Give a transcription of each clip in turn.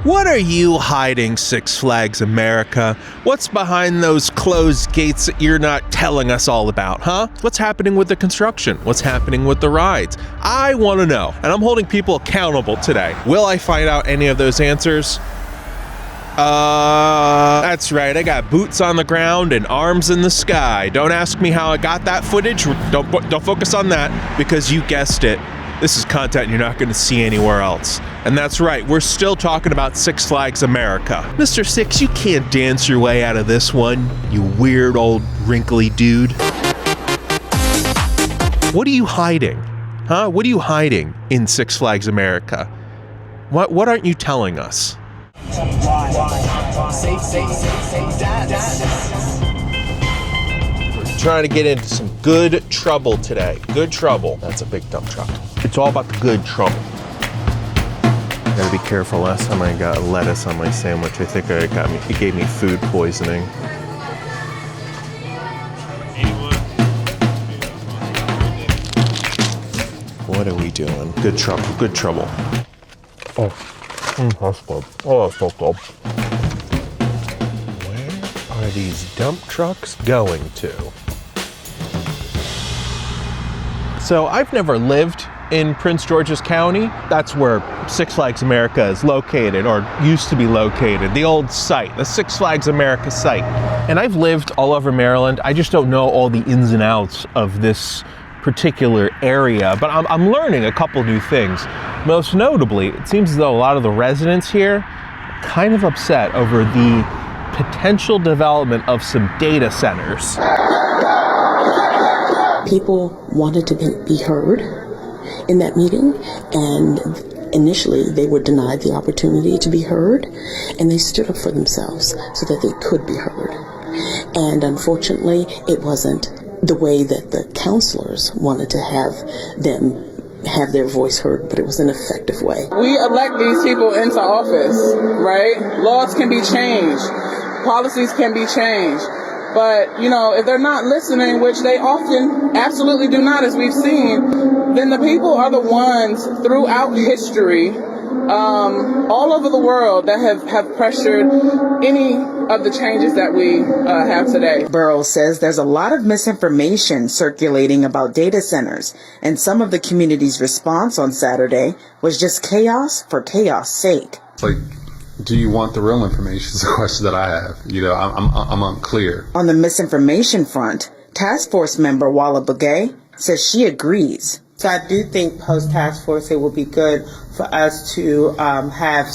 What are you hiding, Six Flags America? What's behind those closed gates that you're not telling us all about, huh? What's happening with the construction? What's happening with the rides? I want to know, and I'm holding people accountable today. Will I find out any of those answers? That's right. I got boots on the ground and arms in the sky. Don't ask me how I got that footage. Don't focus on that, because you guessed it. This is content you're not going to see anywhere else. And that's right, we're still talking about Six Flags America. Mr. Six, you can't dance your way out of this one, you weird old wrinkly dude. What are you hiding? Huh? What are you hiding in Six Flags America? What aren't you telling us? We're trying to get into some good trouble today. Good trouble. That's a big dump truck. It's all about the good trouble. Gotta be careful. Last time I got lettuce on my sandwich, I think it gave me food poisoning. What are we doing? Good trouble. Good trouble. Oh, that's good. Oh, that's so good. Where are these dump trucks going to? So I've never lived in Prince George's County. That's where Six Flags America is located, or used to be located, the old site, the Six Flags America site. And I've lived all over Maryland. I just don't know all the ins and outs of this particular area, but I'm learning a couple new things. Most notably, it seems as though a lot of the residents here are kind of upset over the potential development of some data centers. People wanted to be heard in that meeting, and initially they were denied the opportunity to be heard, and they stood up for themselves so that they could be heard. And unfortunately, it wasn't the way that the counselors wanted to have them have their voice heard, but it was an effective way. We elect these people into office, right? Laws can be changed, policies can be changed. But, you know, if they're not listening, which they often absolutely do not, as we've seen, then the people are the ones throughout history, all over the world, that have pressured any of the changes that we have today. Burrows says there's a lot of misinformation circulating about data centers, and some of the community's response on Saturday was just chaos for chaos' sake. Like, do you want the real information is the question that I have. You know, I'm unclear. On the misinformation front, task force member Walt says she agrees. So I do think post-task force it would be good for us to have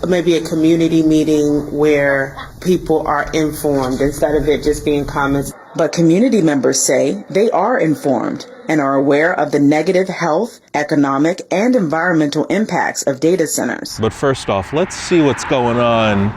maybe a community meeting where people are informed instead of it just being comments. But community members say they are informed and are aware of the negative health, economic, and environmental impacts of data centers. But first off, let's see what's going on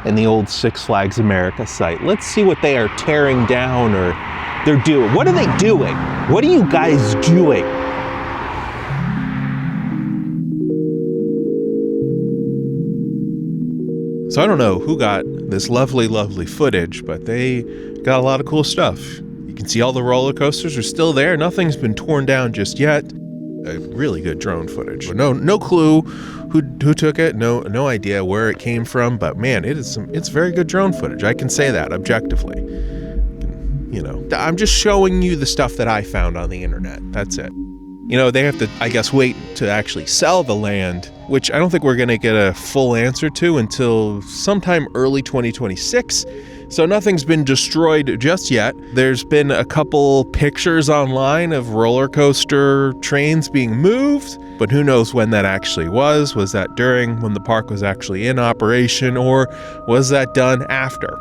in the old Six Flags America site. Let's see what they are tearing down or they're doing. What are they doing? What are you guys doing? So I don't know who got this lovely, lovely footage, but they got a lot of cool stuff. You can see all the roller coasters are still there. Nothing's been torn down just yet. A really good drone footage. No clue who took it. No idea where it came from. But man, it's very good drone footage. I can say that objectively. You know, I'm just showing you the stuff that I found on the internet. That's it. You know, they have to, I guess, wait to actually sell the land, which I don't think we're going to get a full answer to until sometime early 2026. So nothing's been destroyed just yet. There's been a couple pictures online of roller coaster trains being moved, but who knows when that actually was. Was that during when the park was actually in operation, or was that done after?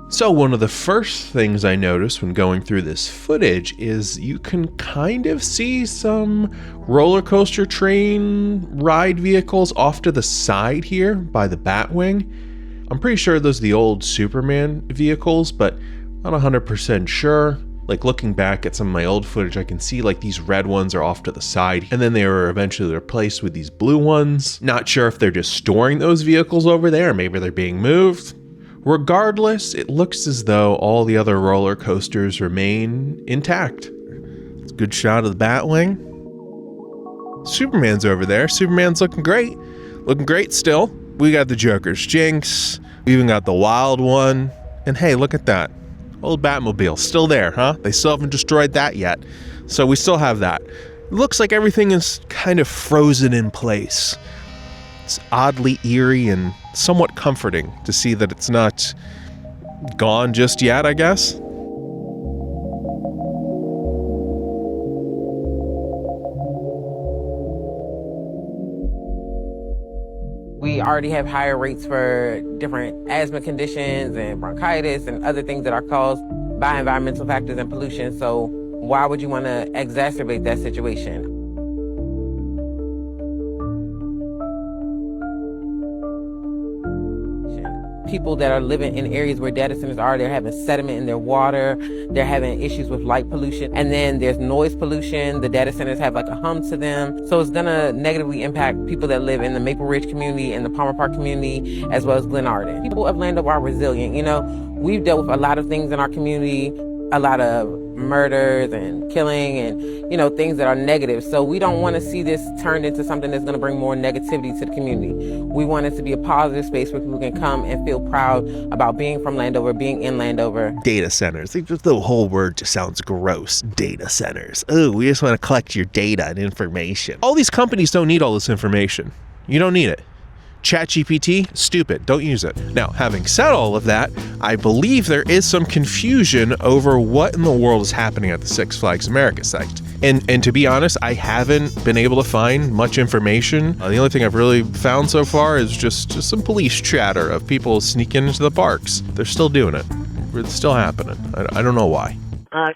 So one of the first things I noticed when going through this footage is you can kind of see some roller coaster train ride vehicles off to the side here by the Batwing. I'm pretty sure those are the old Superman vehicles, but not 100% sure. Like looking back at some of my old footage, I can see like these red ones are off to the side, and then they were eventually replaced with these blue ones. Not sure if they're just storing those vehicles over there, or maybe they're being moved. Regardless, it looks as though all the other roller coasters remain intact. It's a good shot of the Batwing. Superman's over there. Superman's looking great. looking great still. We got the Joker's Jinx. We even got the Wild One. And hey, look at that. Old Batmobile, still there, huh? They still haven't destroyed that yet. So we still have that. It looks like everything is kind of frozen in place. It's oddly eerie and somewhat comforting to see that it's not gone just yet, I guess. We already have higher rates for different asthma conditions and bronchitis and other things that are caused by environmental factors and pollution. So why would you want to exacerbate that situation? People that are living in areas where data centers are, they're having sediment in their water, they're having issues with light pollution, and then there's noise pollution. The data centers have like a hum to them. So it's gonna negatively impact people that live in the Maple Ridge community and the Palmer Park community, as well as Glen Arden. People of Landover are resilient. You know, we've dealt with a lot of things in our community, a lot of murders and killing and, you know, things that are negative. So we don't want to see this turned into something that's going to bring more negativity to the community. We want it to be a positive space where people can come and feel proud about being from Landover, being in Landover. Data centers. The whole word just sounds gross. Data centers. Oh, we just want to collect your data and information. All these companies don't need all this information. You don't need it. ChatGPT, stupid, don't use it. Now, having said all of that, I believe there is some confusion over what in the world is happening at the Six Flags America site. And to be honest, I haven't been able to find much information. The only thing I've really found so far is just some police chatter of people sneaking into the parks. They're still doing it. It's still happening. I don't know why.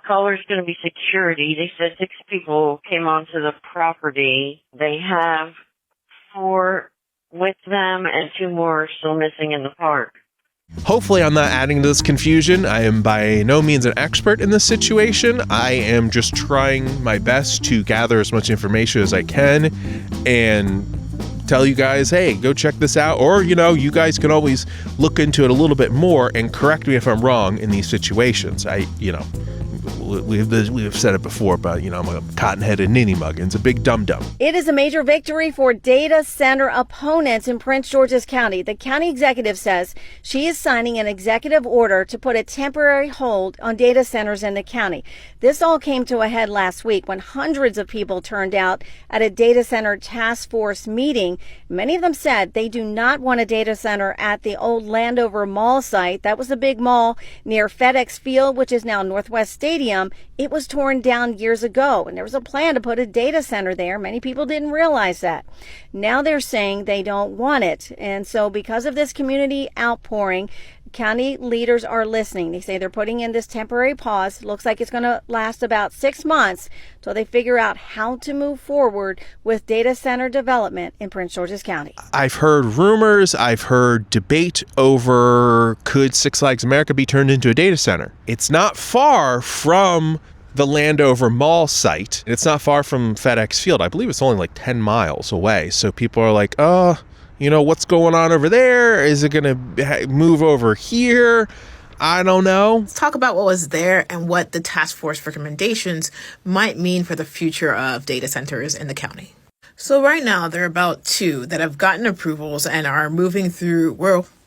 Caller's going to be security. They said 6 people came onto the property. They have 4 with them and 2 more are still missing in the park. Hopefully I'm not adding to this confusion. I am by no means an expert in this situation. I am just trying my best to gather as much information as I can and tell you guys, hey, go check this out. Or, you know, you guys can always look into it a little bit more and correct me if I'm wrong in these situations. We've said it before, but, you know, I'm a cotton-headed ninny-muggins, a big dum-dum. It is a major victory for data center opponents in Prince George's County. The county executive says she is signing an executive order to put a temporary hold on data centers in the county. This all came to a head last week when hundreds of people turned out at a data center task force meeting. Many of them said they do not want a data center at the old Landover Mall site. That was a big mall near FedEx Field, which is now Northwest Stadium. It was torn down years ago, and there was a plan to put a data center there. Many people didn't realize that. Now they're saying they don't want it. And so because of this community outpouring, county leaders are listening. They say they're putting in this temporary pause. Looks like it's going to last about 6 months till they figure out how to move forward with data center development in Prince George's County. I've heard rumors, I've heard debate over could Six Flags America be turned into a data center. It's not far from the Landover Mall site. It's not far from FedEx Field. I believe it's only like 10 miles away. So people are like, you know, what's going on over there? Is it going to move over here? I don't know. Let's talk about what was there and what the task force recommendations might mean for the future of data centers in the county. So right now, there are about 2 that have gotten approvals and are moving through,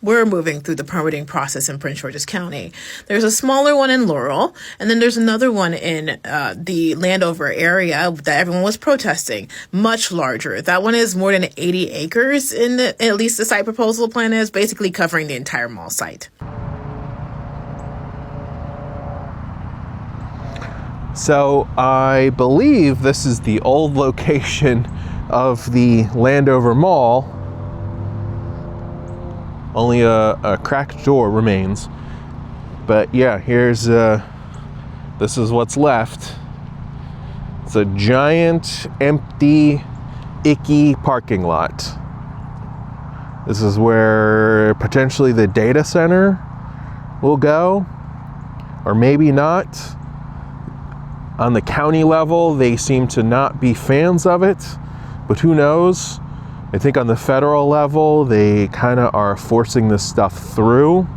we're moving through the permitting process in Prince George's County. There's a smaller one in Laurel, and then there's another one in the Landover area that everyone was protesting, much larger. That one is more than 80 acres, at least the site proposal plan is, basically covering the entire mall site. So I believe this is the old location of the Landover Mall. Only a cracked door remains. But yeah, here's this is what's left. It's a giant, empty, icky parking lot. This is where potentially the data center will go, or maybe not. On the county level, they seem to not be fans of it, but who knows? I think on the federal level, they kind of are forcing this stuff through.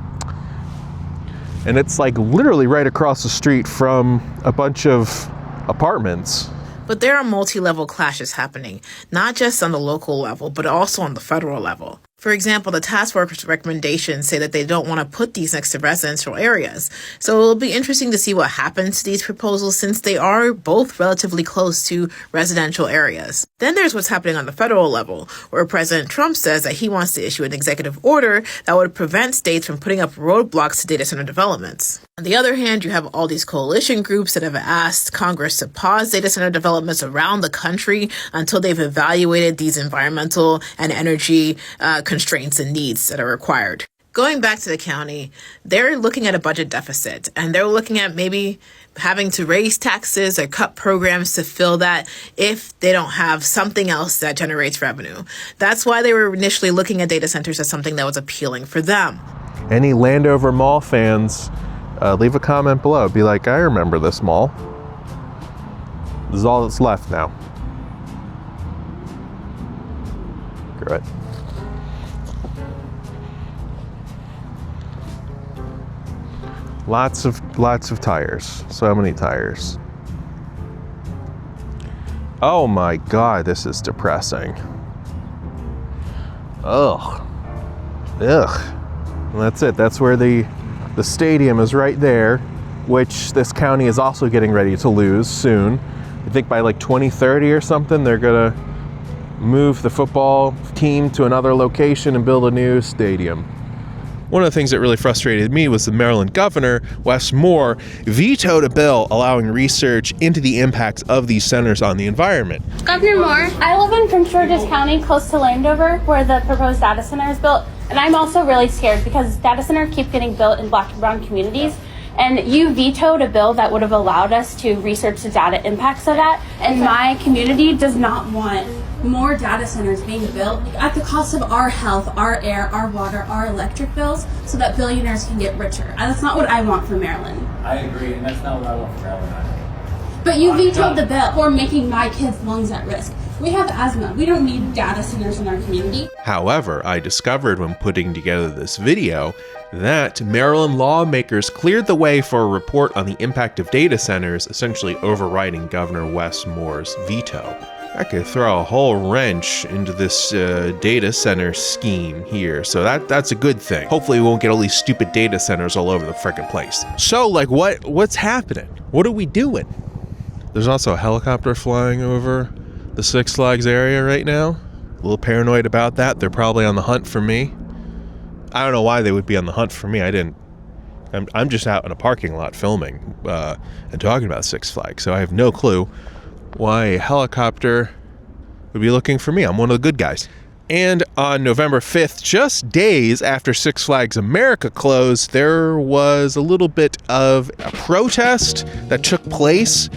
And it's like literally right across the street from a bunch of apartments. But there are multi-level clashes happening, not just on the local level, but also on the federal level. For example, the task force recommendations say that they don't want to put these next to residential areas. So it'll be interesting to see what happens to these proposals since they are both relatively close to residential areas. Then there's what's happening on the federal level, where President Trump says that he wants to issue an executive order that would prevent states from putting up roadblocks to data center developments. On the other hand, you have all these coalition groups that have asked Congress to pause data center developments around the country until they've evaluated these environmental and energy constraints and needs that are required. Going back to the county, they're looking at a budget deficit, and they're looking at maybe having to raise taxes or cut programs to fill that if they don't have something else that generates revenue. That's why they were initially looking at data centers as something that was appealing for them. Any Landover Mall fans, leave a comment below. Be like, I remember this mall. This is all that's left now. Screw it. Lots of tires. So many tires. Oh my God, this is depressing. Ugh. And that's it. That's where the stadium is right there, which this county is also getting ready to lose soon. I think by like 2030 or something, they're gonna move the football team to another location and build a new stadium. One of the things that really frustrated me was the Maryland governor, Wes Moore, vetoed a bill allowing research into the impacts of these centers on the environment. Governor Moore, I live in Prince George's County, close to Landover, where the proposed data center is built. And I'm also really scared because data centers keep getting built in Black and brown communities. And you vetoed a bill that would have allowed us to research the data impacts of that. And my community does not want more data centers being built at the cost of our health, our air, our water, our electric bills, so that billionaires can get richer. And that's not what I want for Maryland. I agree, and that's not what I want for Maryland either. But you vetoed the bill for making my kids' lungs at risk. We have asthma. We don't need data centers in our community. However, I discovered when putting together this video that Maryland lawmakers cleared the way for a report on the impact of data centers, essentially overriding Governor Wes Moore's veto. That could throw a whole wrench into this data center scheme here, so that's a good thing. Hopefully we won't get all these stupid data centers all over the frickin' place. So, like, what's happening? What are we doing? There's also a helicopter flying over the Six Flags area right now. A little paranoid about that. They're probably on the hunt for me. I don't know why they would be on the hunt for me. I'm just out in a parking lot filming and talking about Six Flags, so I have no clue why a helicopter would be looking for me. I'm one of the good guys. And on November 5th, just days after Six Flags America closed, there was a little bit of a protest that took place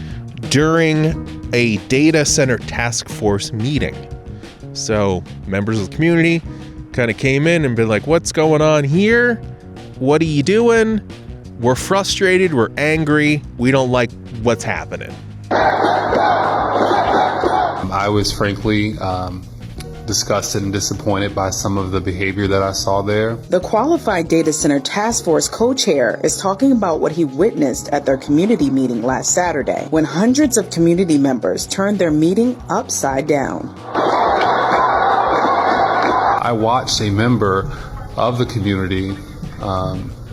during a data center task force meeting. So members of the community kind of came in and been like, what's going on here? What are you doing? We're frustrated. We're angry. We don't like what's happening. I was frankly disgusted and disappointed by some of the behavior that I saw there. The Qualified Data Center Task Force co-chair is talking about what he witnessed at their community meeting last Saturday, when hundreds of community members turned their meeting upside down. I watched a member of the community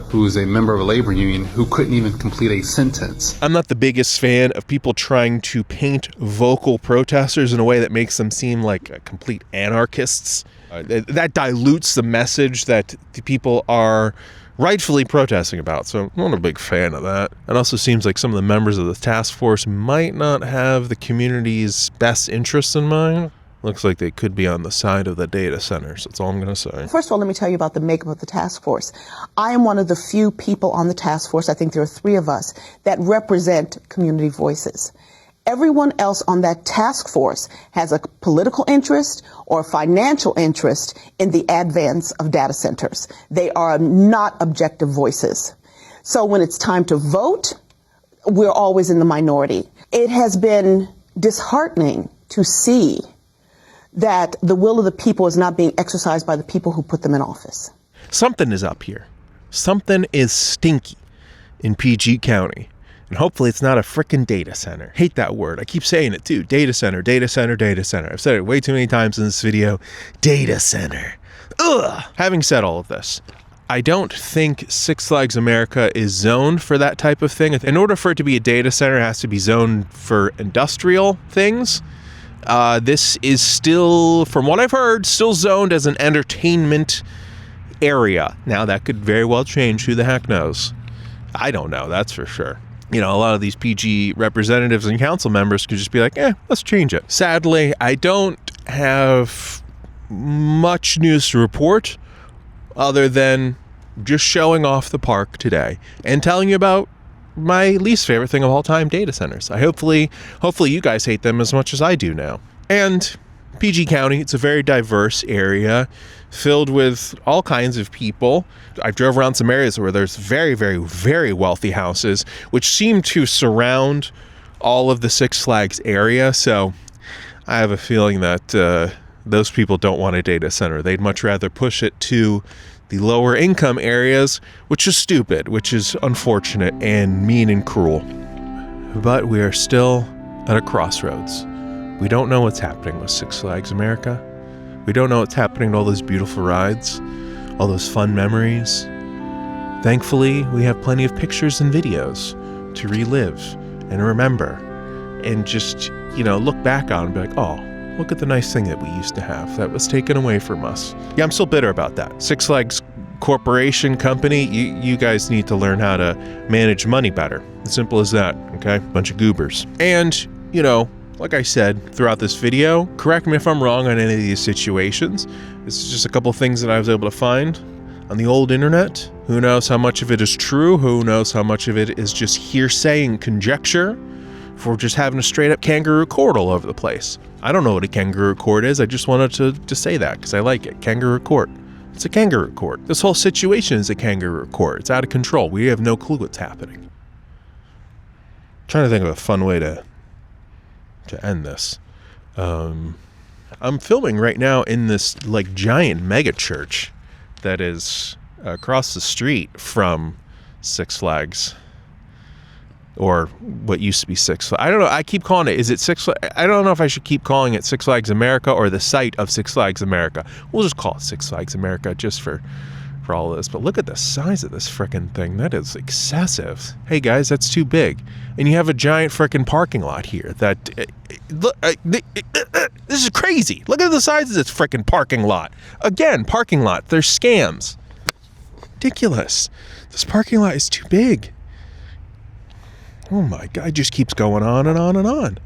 who is a member of a labor union who couldn't even complete a sentence. I'm not the biggest fan of people trying to paint vocal protesters in a way that makes them seem like complete anarchists. That dilutes the message that the people are rightfully protesting about. So I'm not a big fan of that. It also seems like some of the members of the task force might not have the community's best interests in mind. Looks like they could be on the side of the data centers. That's all I'm going to say. First of all, let me tell you about the makeup of the task force. I am one of the few people on the task force, I think there are 3 of us, that represent community voices. Everyone else on that task force has a political interest or financial interest in the advance of data centers. They are not objective voices. So when it's time to vote, we're always in the minority. It has been disheartening to see that the will of the people is not being exercised by the people who put them in office. Something is up here. Something is stinky in PG County. And hopefully it's not a frickin' data center. Hate that word. I keep saying it too. Data center, data center, data center. I've said it way too many times in this video. Data center. Ugh. Having said all of this, I don't think Six Flags America is zoned for that type of thing. In order for it to be a data center, it has to be zoned for industrial things. This is still, from what I've heard, still zoned as an entertainment area. Now, that could very well change. Who the heck knows? I don't know, that's for sure. You know, a lot of these PG representatives and council members could just be like, let's change it. Sadly, I don't have much news to report other than just showing off the park today and telling you about my least favorite thing of all time, data centers. Hopefully you guys hate them as much as I do now. And PG County, it's a very diverse area filled with all kinds of people. I've drove around some areas where there's very, very, very wealthy houses, which seem to surround all of the Six Flags area. So I have a feeling that those people don't want a data center. They'd much rather push it to the lower income areas, which is stupid, which is unfortunate and mean and cruel. But we are still at a crossroads. We don't know what's happening with Six Flags America. We don't know what's happening to all those beautiful rides, all those fun memories. Thankfully, we have plenty of pictures and videos to relive and remember and just, look back on and be like, oh, look at the nice thing that we used to have that was taken away from us. Yeah, I'm still bitter about that. Six Flags Corporation company, you guys need to learn how to manage money better. As simple as that, okay? Bunch of goobers. And, like I said throughout this video, correct me if I'm wrong on any of these situations. This is just a couple things that I was able to find on the old internet. Who knows how much of it is true? Who knows how much of it is just hearsay and conjecture for just having a straight up kangaroo court all over the place. I don't know what a kangaroo court is. I just wanted to say that because I like it. Kangaroo court. It's a kangaroo court. This whole situation is a kangaroo court. It's out of control. We have no clue what's happening. I'm trying to think of a fun way to end this. I'm filming right now in this giant mega church that is across the street from Six Flags, or what used to be Six Flags. I don't know. I keep calling it. Is it Six Flags? I don't know if I should keep calling it Six Flags America or the site of Six Flags America. We'll just call it Six Flags America just for all of this. But look at the size of this frickin' thing. That is excessive. Hey guys, that's too big. And you have a giant frickin' parking lot here. This is crazy. Look at the size of this frickin' parking lot. Again, parking lot. They're scams. Ridiculous. This parking lot is too big. Oh my God, it just keeps going on and on and on.